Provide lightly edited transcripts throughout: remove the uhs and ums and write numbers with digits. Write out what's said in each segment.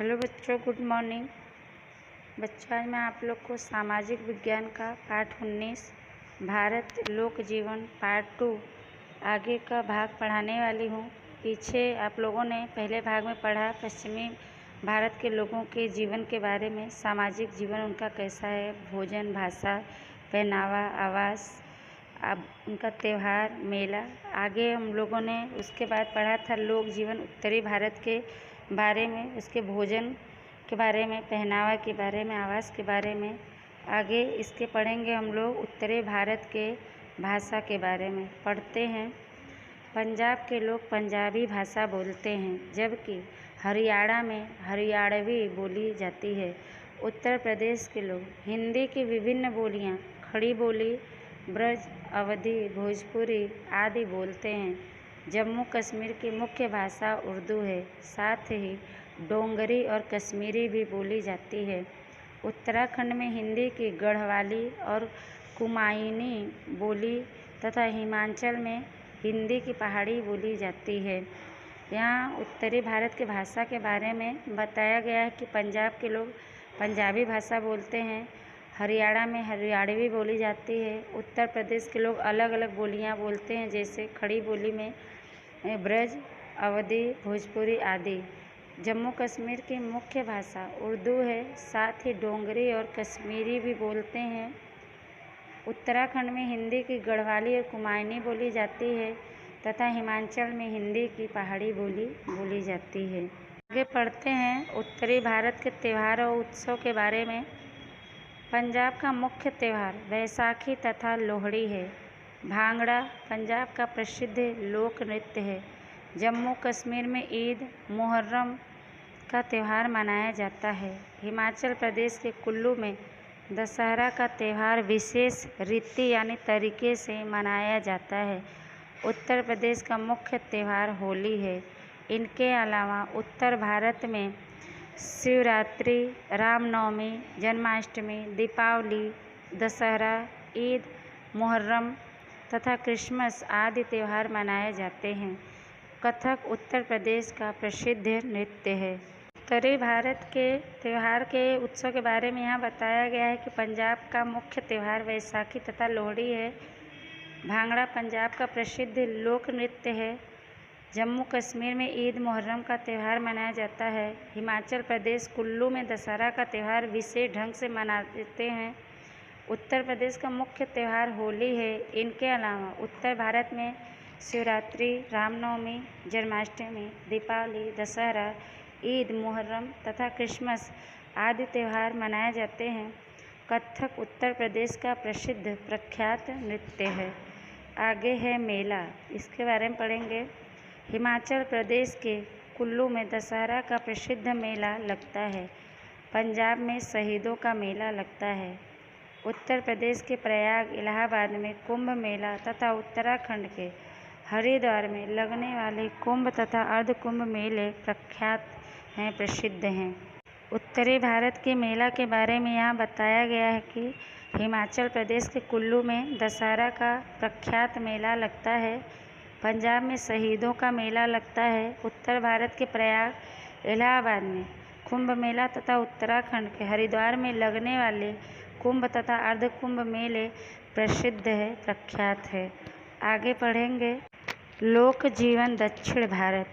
Hello बच्चों, good morning. बच्चों, आज मैं आप लोग को सामाजिक विज्ञान का पाठ 19 भारत लोक जीवन पार्ट 2 आगे का भाग पढ़ाने वाली हूँ। पीछे आप लोगों ने पहले भाग में पढ़ा पश्चिमी भारत के लोगों के जीवन के बारे में, सामाजिक जीवन उनका कैसा है, भोजन, भाषा, पहनावा, आवास, अब उनका त्यौहार, मेला। आगे हम लोगों ने उसके बाद पढ़ा था लोक जीवन उत्तरी भारत के बारे में, उसके भोजन के बारे में, पहनावा के बारे में, आवास के बारे में। आगे इसके पढ़ेंगे हम लोग उत्तरी भारत के भाषा के बारे में। पढ़ते हैं। पंजाब के लोग पंजाबी भाषा बोलते हैं, जबकि हरियाणा में हरियाणवी बोली जाती है। उत्तर प्रदेश के लोग हिंदी की विभिन्न बोलियां, खड़ी बोली, ब्रज, अवधी, भोजपुरी आदि बोलते हैं। जम्मू कश्मीर की मुख्य भाषा उर्दू है, साथ ही डोंगरी और कश्मीरी भी बोली जाती है। उत्तराखंड में हिंदी की गढ़वाली और कुमायूनी बोली तथा हिमाचल में हिंदी की पहाड़ी बोली जाती है। यहाँ उत्तरी भारत की भाषा के बारे में बताया गया है कि पंजाब के लोग पंजाबी भाषा बोलते हैं, हरियाणा में हरियाणवी बोली जाती है। उत्तर प्रदेश के लोग अलग अलग बोलियां बोलते हैं, जैसे खड़ी बोली में ब्रज, अवधी, भोजपुरी आदि। जम्मू कश्मीर की मुख्य भाषा उर्दू है, साथ ही डोंगरी और कश्मीरी भी बोलते हैं। उत्तराखंड में हिंदी की गढ़वाली और कुमायूनी बोली जाती है तथा हिमाचल में हिंदी की पहाड़ी बोली बोली जाती है। आगे पढ़ते हैं उत्तरी भारत के त्यौहार और उत्सव के बारे में। पंजाब का मुख्य त्यौहार बैसाखी तथा लोहड़ी है। भांगड़ा पंजाब का प्रसिद्ध लोक नृत्य है। जम्मू कश्मीर में ईद, मुहर्रम का त्यौहार मनाया जाता है। हिमाचल प्रदेश के कुल्लू में दशहरा का त्यौहार विशेष रीति यानी तरीके से मनाया जाता है। उत्तर प्रदेश का मुख्य त्यौहार होली है। इनके अलावा उत्तर भारत में शिवरात्रि, रामनवमी, जन्माष्टमी, दीपावली, दशहरा, ईद, मुहर्रम तथा क्रिसमस आदि त्यौहार मनाए जाते हैं। कथक उत्तर प्रदेश का प्रसिद्ध नृत्य है। उत्तरी भारत के त्यौहार के उत्सव के बारे में यहाँ बताया गया है कि पंजाब का मुख्य त्यौहार वैसाखी तथा लोहड़ी है। भांगड़ा पंजाब का प्रसिद्ध लोक नृत्य है। जम्मू कश्मीर में ईद, मुहर्रम का त्यौहार मनाया जाता है। हिमाचल प्रदेश कुल्लू में दशहरा का त्यौहार विशेष ढंग से मनाते हैं। उत्तर प्रदेश का मुख्य त्यौहार होली है। इनके अलावा उत्तर भारत में शिवरात्रि, रामनवमी, जन्माष्टमी, दीपावली, दशहरा, ईद, मुहर्रम तथा क्रिसमस आदि त्यौहार मनाए जाते हैं। कथक उत्तर प्रदेश का प्रसिद्ध प्रख्यात नृत्य है। आगे है मेला, इसके बारे में पढ़ेंगे। हिमाचल प्रदेश के कुल्लू में दशहरा का प्रसिद्ध मेला लगता है। पंजाब में शहीदों का मेला लगता है। उत्तर प्रदेश के प्रयाग, इलाहाबाद में कुंभ मेला तथा उत्तराखंड के हरिद्वार में लगने वाले कुंभ तथा अर्ध कुंभ मेले प्रख्यात हैं, प्रसिद्ध हैं। उत्तरी भारत के मेला के बारे में यहाँ बताया गया है कि हिमाचल प्रदेश के कुल्लू में दशहरा का प्रख्यात मेला लगता है। पंजाब में शहीदों का मेला लगता है। उत्तर भारत के प्रयाग, इलाहाबाद में कुंभ मेला तथा उत्तराखंड के हरिद्वार में लगने वाले कुंभ तथा अर्ध कुंभ मेले प्रसिद्ध है, प्रख्यात है। आगे पढ़ेंगे लोक जीवन दक्षिण भारत।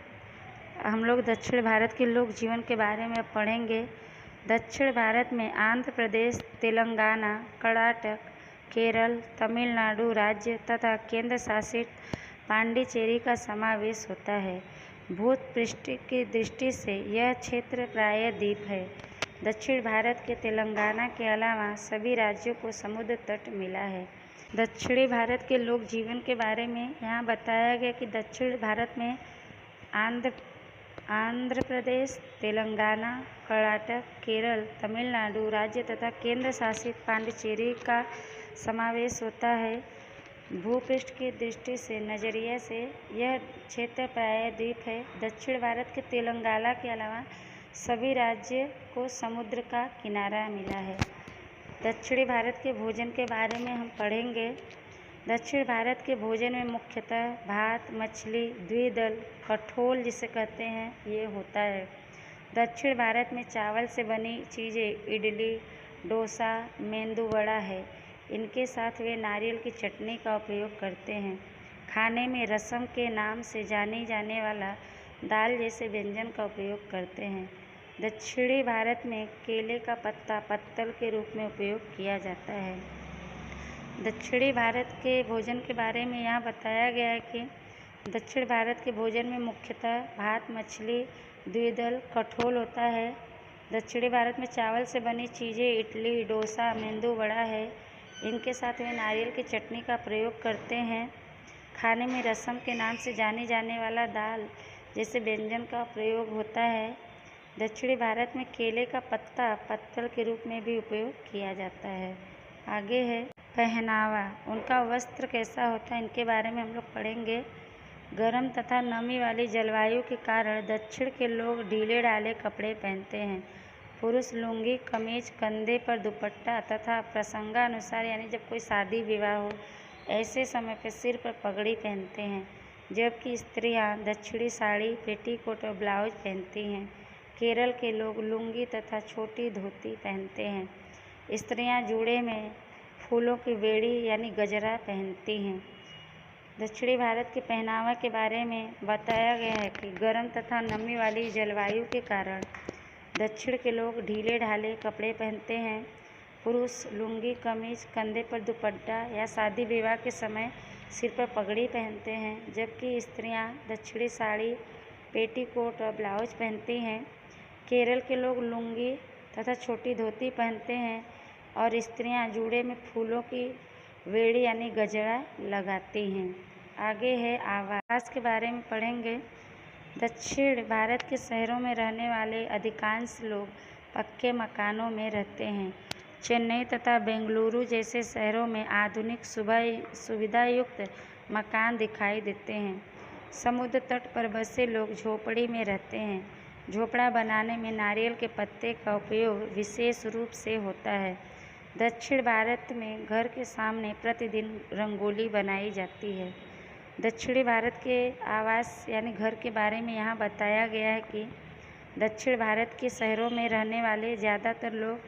हम लोग दक्षिण भारत के लोक जीवन के बारे में पढ़ेंगे। दक्षिण भारत में आंध्र प्रदेश, तेलंगाना, कर्नाटक, केरल, तमिलनाडु राज्य तथा केंद्र शासित पांडिचेरी का समावेश होता है। भूपृष्ठ की दृष्टि से यह क्षेत्र प्रायः द्वीप है। दक्षिण भारत के तेलंगाना के अलावा सभी राज्यों को समुद्र तट मिला है। दक्षिणी भारत के लोक जीवन के बारे में यहाँ बताया गया कि दक्षिण भारत में आंध्र प्रदेश, तेलंगाना, कर्नाटक, केरल, तमिलनाडु राज्य तथा केंद्र शासित पांडिचेरी का समावेश होता है। भूपृष्ठ की दृष्टि से नज़रिए से यह क्षेत्र प्रायः द्वीप है। दक्षिण भारत के तेलंगाना के अलावा सभी राज्य को समुद्र का किनारा मिला है। दक्षिणी भारत के भोजन के बारे में हम पढ़ेंगे। दक्षिण भारत के भोजन में मुख्यतः भात, मछली, द्विदल, कठोल जिसे कहते हैं, ये होता है। दक्षिण भारत में चावल से बनी चीज़ें इडली, डोसा, मेंदू वड़ा है। इनके साथ वे नारियल की चटनी का उपयोग करते हैं। खाने में रसम के नाम से जानी जाने वाला दाल जैसे व्यंजन का उपयोग करते हैं। दक्षिणी भारत में केले का पत्ता पत्तल के रूप में उपयोग किया जाता है। दक्षिणी भारत के भोजन के बारे में यहाँ बताया गया है कि दक्षिण भारत के भोजन में मुख्यतः भात, मछली, द्विदल, कठोल होता है। दक्षिणी भारत में चावल से बनी चीज़ें इडली, डोसा, मेंदू वड़ा है। इनके साथ वे नारियल की चटनी का प्रयोग करते हैं। खाने में रसम के नाम से जाने जाने वाला दाल जैसे व्यंजन का प्रयोग होता है। दक्षिणी भारत में केले का पत्ता पत्तल के रूप में भी उपयोग किया जाता है। आगे है पहनावा। उनका वस्त्र कैसा होता है इनके बारे में हम लोग पढ़ेंगे। गर्म तथा नमी वाली जलवायु के कारण दक्षिण के लोग ढीले ढाले कपड़े पहनते हैं। पुरुष लुंगी, कमीज, कंधे पर दुपट्टा तथा प्रसंगानुसार यानी जब कोई शादी विवाह हो ऐसे समय पर सिर पर पगड़ी पहनते हैं। जबकि स्त्रियां दक्षिणी साड़ी, पेटीकोट और ब्लाउज पहनती हैं। केरल के लोग लुंगी तथा छोटी धोती पहनते हैं। स्त्रियां जूड़े में फूलों की बेड़ी यानी गजरा पहनती हैं। दक्षिणी भारत के पहनावा के बारे में बताया गया है कि गर्म तथा नमी वाली जलवायु के कारण दक्षिण के लोग ढीले ढाले कपड़े पहनते हैं। पुरुष लुंगी, कमीज, कंधे पर दुपट्टा या शादी विवाह के समय सिर पर पगड़ी पहनते हैं। जबकि स्त्रियां दक्षिणी साड़ी, पेटीकोट और ब्लाउज पहनती हैं। केरल के लोग लुंगी तथा छोटी धोती पहनते हैं और स्त्रियां जूड़े में फूलों की वेड़ी यानी गजरा लगाती हैं। आगे है आवास के बारे में पढ़ेंगे। दक्षिण भारत के शहरों में रहने वाले अधिकांश लोग पक्के मकानों में रहते हैं। चेन्नई तथा बेंगलुरु जैसे शहरों में आधुनिक सुविधायुक्त मकान दिखाई देते हैं। समुद्र तट पर बसे लोग झोपड़ी में रहते हैं। झोपड़ा बनाने में नारियल के पत्ते का उपयोग विशेष रूप से होता है। दक्षिण भारत में घर के सामने प्रतिदिन रंगोली बनाई जाती है। दक्षिणी भारत के आवास यानी घर के बारे में यहाँ बताया गया है कि दक्षिण भारत के शहरों में रहने वाले ज़्यादातर लोग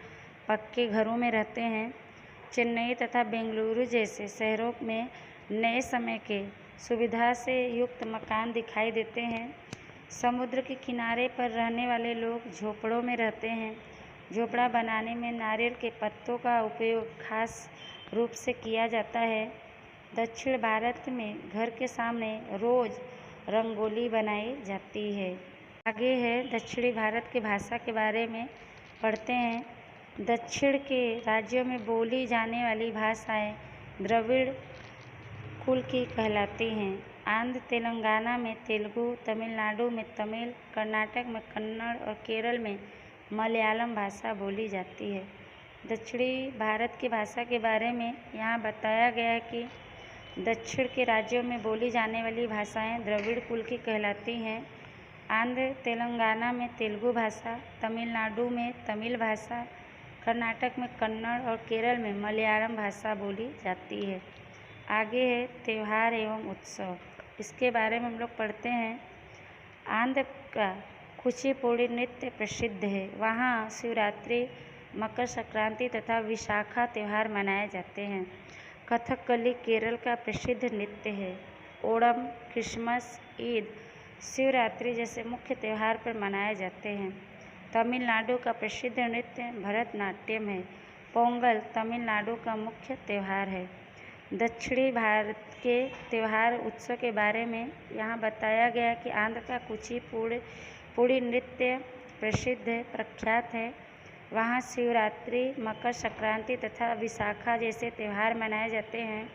पक्के घरों में रहते हैं। चेन्नई तथा बेंगलुरु जैसे शहरों में नए समय के सुविधा से युक्त मकान दिखाई देते हैं। समुद्र के किनारे पर रहने वाले लोग झोपड़ों में रहते हैं। झोपड़ा बनाने में नारियल के पत्तों का उपयोग खास रूप से किया जाता है। दक्षिण भारत में घर के सामने रोज रंगोली बनाई जाती है। आगे है दक्षिणी भारत की भाषा के बारे में पढ़ते हैं। दक्षिण के राज्यों में बोली जाने वाली भाषाएं द्रविड़ कुल की कहलाती हैं। आंध्र तेलंगाना में तेलुगु, तमिलनाडु में तमिल, कर्नाटक में कन्नड़ और केरल में मलयालम भाषा बोली जाती है। दक्षिणी भारत की भाषा के बारे में यहाँ बताया गया है कि दक्षिण के राज्यों में बोली जाने वाली भाषाएं द्रविड़ कुल की कहलाती हैं। आंध्र तेलंगाना में तेलुगु भाषा, तमिलनाडु में तमिल भाषा, कर्नाटक में कन्नड़ और केरल में मलयालम भाषा बोली जाती है। आगे है त्यौहार एवं उत्सव। इसके बारे में हम लोग पढ़ते हैं। आंध्र का कुचिपुड़ी नृत्य प्रसिद्ध है। वहाँ शिवरात्रि, मकर संक्रांति तथा विशाखा त्यौहार मनाए जाते हैं। कथकली केरल का प्रसिद्ध नृत्य है। ओणम, क्रिसमस, ईद, शिवरात्रि जैसे मुख्य त्यौहार पर मनाए जाते हैं। तमिलनाडु का प्रसिद्ध नृत्य भरतनाट्यम है। पोंगल तमिलनाडु का मुख्य त्यौहार है। दक्षिणी भारत के त्यौहार उत्सव के बारे में यहाँ बताया गया कि आंध्र का कुचिपुड़ी नृत्य प्रसिद्ध है, प्रख्यात है। वहाँ शिवरात्रि, मकर संक्रांति तथा विशाखा जैसे त्यौहार मनाए जाते हैं।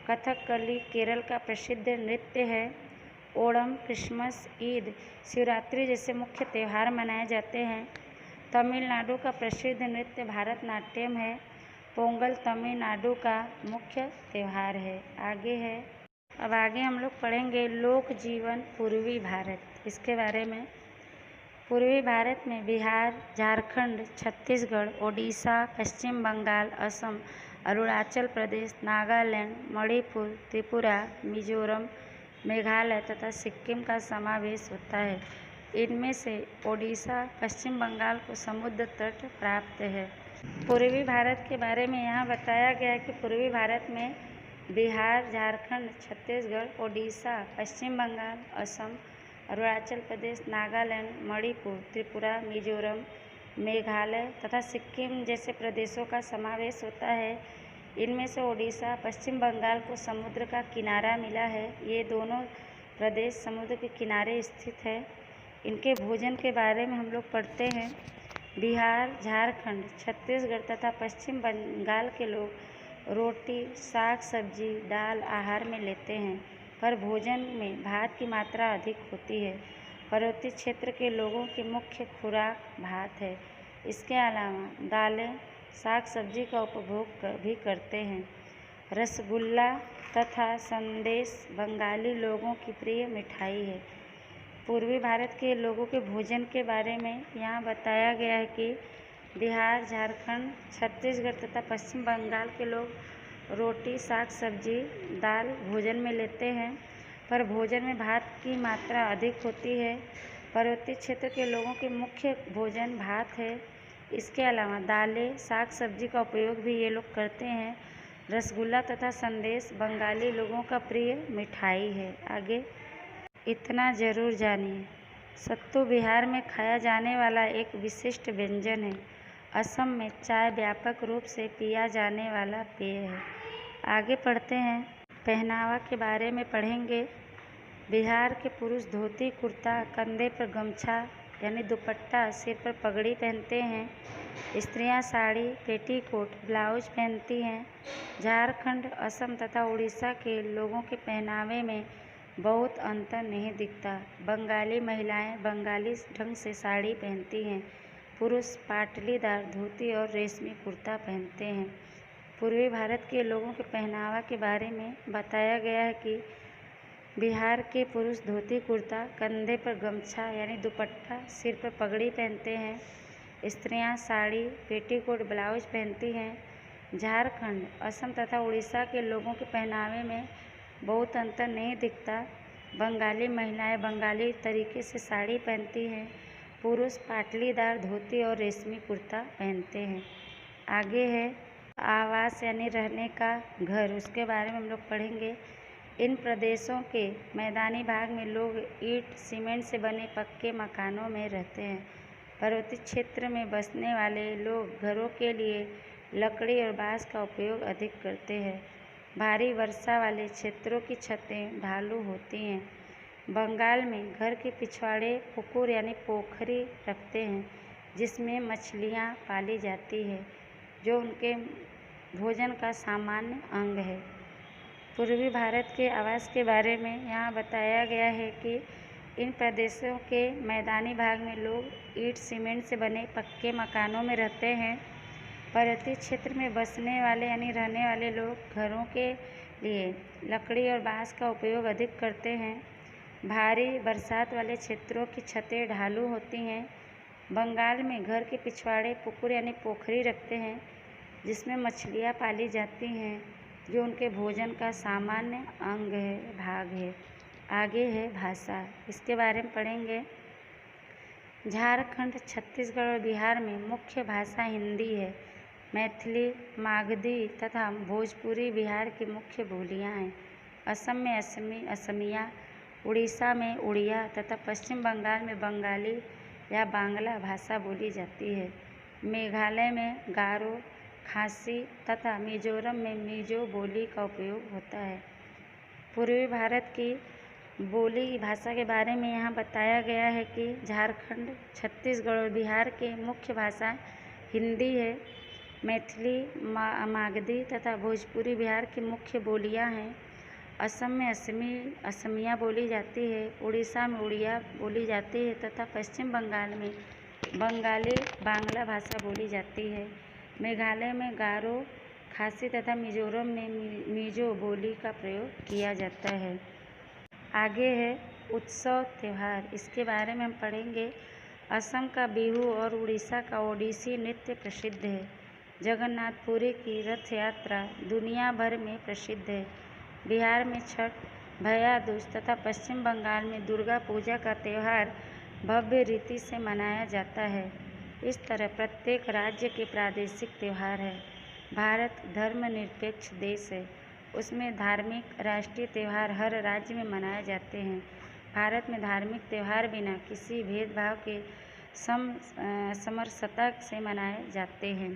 कथकली केरल का प्रसिद्ध नृत्य है। ओणम, क्रिसमस, ईद, शिवरात्रि जैसे मुख्य त्यौहार मनाए जाते हैं। तमिलनाडु का प्रसिद्ध नृत्य भरतनाट्यम है। पोंगल तमिलनाडु का मुख्य त्यौहार है। आगे है, अब आगे हम लोग पढ़ेंगे लोक जीवन पूर्वी भारत। इसके बारे में पूर्वी भारत में बिहार, झारखंड, छत्तीसगढ़, ओडिशा, पश्चिम बंगाल, असम, अरुणाचल प्रदेश, नागालैंड, मणिपुर, त्रिपुरा, मिजोरम, मेघालय तथा सिक्किम का समावेश होता है। इनमें से ओडिशा पश्चिम बंगाल को समुद्र तट प्राप्त है। पूर्वी भारत के बारे में यहाँ बताया गया है कि पूर्वी भारत में बिहार, झारखंड, छत्तीसगढ़, ओडिशा, पश्चिम बंगाल, असम, अरुणाचल प्रदेश, नागालैंड, मणिपुर, त्रिपुरा, मिजोरम, मेघालय तथा सिक्किम जैसे प्रदेशों का समावेश होता है। इनमें से ओडिशा पश्चिम बंगाल को समुद्र का किनारा मिला है। ये दोनों प्रदेश समुद्र के किनारे स्थित है। इनके भोजन के बारे में हम लोग पढ़ते हैं। बिहार, झारखंड, छत्तीसगढ़ तथा पश्चिम बंगाल के लोग रोटी, साग सब्जी, दाल आहार में लेते हैं, पर भोजन में भात की मात्रा अधिक होती है। पर्वतीय क्षेत्र के लोगों की मुख्य खुराक भात है। इसके अलावा दालें, साग सब्जी का उपभोग भी करते हैं। रसगुल्ला तथा संदेश बंगाली लोगों की प्रिय मिठाई है। पूर्वी भारत के लोगों के भोजन के बारे में यहाँ बताया गया है कि बिहार, झारखंड, छत्तीसगढ़ तथा पश्चिम बंगाल के लोग रोटी, साग सब्जी, दाल भोजन में लेते हैं, पर भोजन में भात की मात्रा अधिक होती है। पर्वतीय क्षेत्र के लोगों के मुख्य भोजन भात है। इसके अलावा दालें, साग सब्जी का उपयोग भी ये लोग करते हैं। रसगुल्ला तथा संदेश बंगाली लोगों का प्रिय मिठाई है। आगे इतना जरूर जानिए। सत्तू बिहार में खाया जाने वाला एक विशिष्ट व्यंजन है। असम में चाय व्यापक रूप से पिया जाने वाला पेय है। आगे पढ़ते हैं। पहनावा के बारे में पढ़ेंगे। बिहार के पुरुष धोती कुर्ता, कंधे पर गमछा यानी दुपट्टा, सिर पर पगड़ी पहनते हैं। स्त्रियां साड़ी, पेटीकोट, ब्लाउज पहनती हैं। झारखंड, असम तथा उड़ीसा के लोगों के पहनावे में बहुत अंतर नहीं दिखता। बंगाली महिलाएं बंगाली ढंग से साड़ी पहनती हैं। पुरुष पाटलीदार धोती और रेशमी कुर्ता पहनते हैं। पूर्वी भारत के लोगों के पहनावा के बारे में बताया गया है कि बिहार के पुरुष धोती कुर्ता, कंधे पर गमछा यानी दुपट्टा, सिर पर पगड़ी पहनते हैं। स्त्रियां साड़ी, पेटीकोट, ब्लाउज पहनती हैं। झारखंड, असम तथा उड़ीसा के लोगों के पहनावे में बहुत अंतर नहीं दिखता। बंगाली महिलाएं बंगाली तरीके से साड़ी पहनती हैं। पुरुष पाटलीदार धोती और रेशमी कुर्ता पहनते हैं। आगे है आवास यानी रहने का घर, उसके बारे में हम लोग पढ़ेंगे। इन प्रदेशों के मैदानी भाग में लोग ईंट सीमेंट से बने पक्के मकानों में रहते हैं। पर्वतीय क्षेत्र में बसने वाले लोग घरों के लिए लकड़ी और बांस का उपयोग अधिक करते हैं। भारी वर्षा वाले क्षेत्रों की छतें ढालू होती हैं। बंगाल में घर के पिछवाड़े पुकुर यानी पोखरी रखते हैं, जिसमें मछलियाँ पाली जाती है, जो उनके भोजन का सामान्य अंग है। पूर्वी भारत के आवास के बारे में यहाँ बताया गया है कि इन प्रदेशों के मैदानी भाग में लोग ईंट सीमेंट से बने पक्के मकानों में रहते हैं। पर्वतीय क्षेत्र में बसने वाले यानी रहने वाले लोग घरों के लिए लकड़ी और बांस का उपयोग अधिक करते हैं। भारी बरसात वाले क्षेत्रों की छतें ढालू होती हैं। बंगाल में घर के पिछवाड़े पुकुर यानी पोखरी रखते हैं, जिसमें मछलियाँ पाली जाती हैं, जो उनके भोजन का सामान्य अंग है, भाग है। आगे है भाषा, इसके बारे में पढ़ेंगे। झारखंड, छत्तीसगढ़ और बिहार में मुख्य भाषा हिंदी है। मैथिली, मागधी तथा भोजपुरी बिहार की मुख्य बोलियां हैं। असम में असमिया, उड़ीसा में उड़िया तथा पश्चिम बंगाल में बंगाली या बांग्ला भाषा बोली जाती है। मेघालय में गारो, खासी तथा मिजोरम में मिजो बोली का उपयोग होता है। पूर्वी भारत की बोली भाषा के बारे में यहाँ बताया गया है कि झारखंड, छत्तीसगढ़ और बिहार के मुख्य भाषा हिंदी है। मैथिली, मागधी तथा भोजपुरी बिहार की मुख्य बोलियाँ हैं। असम में असमिया बोली जाती है। उड़ीसा में उड़िया बोली जाती है तथा पश्चिम बंगाल में बंगाली बांग्ला भाषा बोली जाती है। मेघालय में गारो, खासी तथा मिजोरम में मिजो बोली का प्रयोग किया जाता है। आगे है उत्सव त्यौहार, इसके बारे में हम पढ़ेंगे। असम का बिहू और उड़ीसा का ओडिसी नृत्य प्रसिद्ध है। जगन्नाथपुरी की रथ यात्रा दुनिया भर में प्रसिद्ध है। बिहार में छठ, भैया दूज तथा पश्चिम बंगाल में दुर्गा पूजा का त्यौहार भव्य रीति से मनाया जाता है। इस तरह प्रत्येक राज्य के प्रादेशिक त्यौहार है। भारत धर्मनिरपेक्ष देश है, उसमें धार्मिक राष्ट्रीय त्यौहार हर राज्य में मनाए जाते हैं। भारत में धार्मिक त्यौहार बिना किसी भेदभाव के समरसता से मनाए जाते हैं।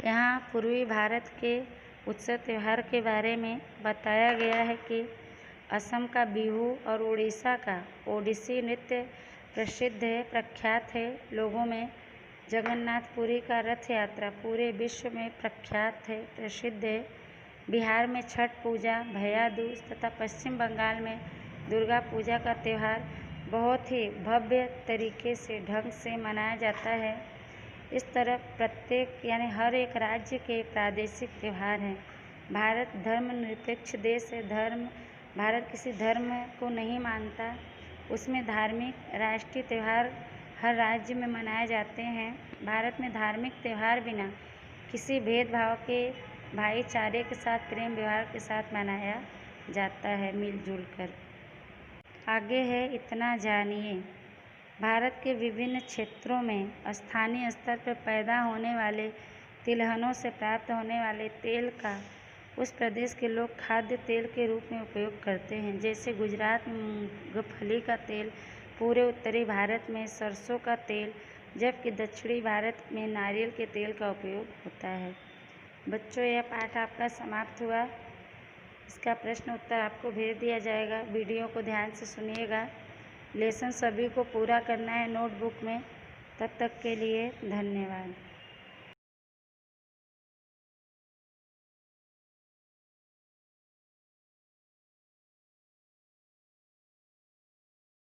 यहाँ पूर्वी भारत के उत्सव त्यौहार के बारे में बताया गया है कि असम का बिहू और उड़ीसा का ओडिसी नृत्य प्रख्यात है। लोगों में जगन्नाथपुरी का रथ यात्रा पूरे विश्व में प्रसिद्ध है। बिहार में छठ पूजा, भैया दूज तथा पश्चिम बंगाल में दुर्गा पूजा का त्यौहार बहुत ही भव्य तरीके से ढंग से मनाया जाता है। इस तरह प्रत्येक यानी हर एक राज्य के प्रादेशिक त्यौहार हैं। भारत धर्मनिरपेक्ष देश है। भारत किसी धर्म को नहीं मानता। उसमें धार्मिक राष्ट्रीय त्यौहार हर राज्य में मनाए जाते हैं। भारत में धार्मिक त्यौहार बिना किसी भेदभाव के भाईचारे के साथ प्रेम व्यवहार के साथ मनाया जाता है, मिलजुल कर। आगे है इतना जानिए। भारत के विभिन्न क्षेत्रों में स्थानीय स्तर पर पैदा होने वाले तिलहनों से प्राप्त होने वाले तेल का उस प्रदेश के लोग खाद्य तेल के रूप में उपयोग करते हैं। जैसे गुजरात में मूंगफली का तेल, पूरे उत्तरी भारत में सरसों का तेल, जबकि दक्षिणी भारत में नारियल के तेल का उपयोग होता है। बच्चों, यह पाठ आपका समाप्त हुआ। इसका प्रश्न उत्तर आपको भेज दिया जाएगा। वीडियो को ध्यान से सुनिएगा। लेसन सभी को पूरा करना है नोटबुक में। तब तक के लिए धन्यवाद।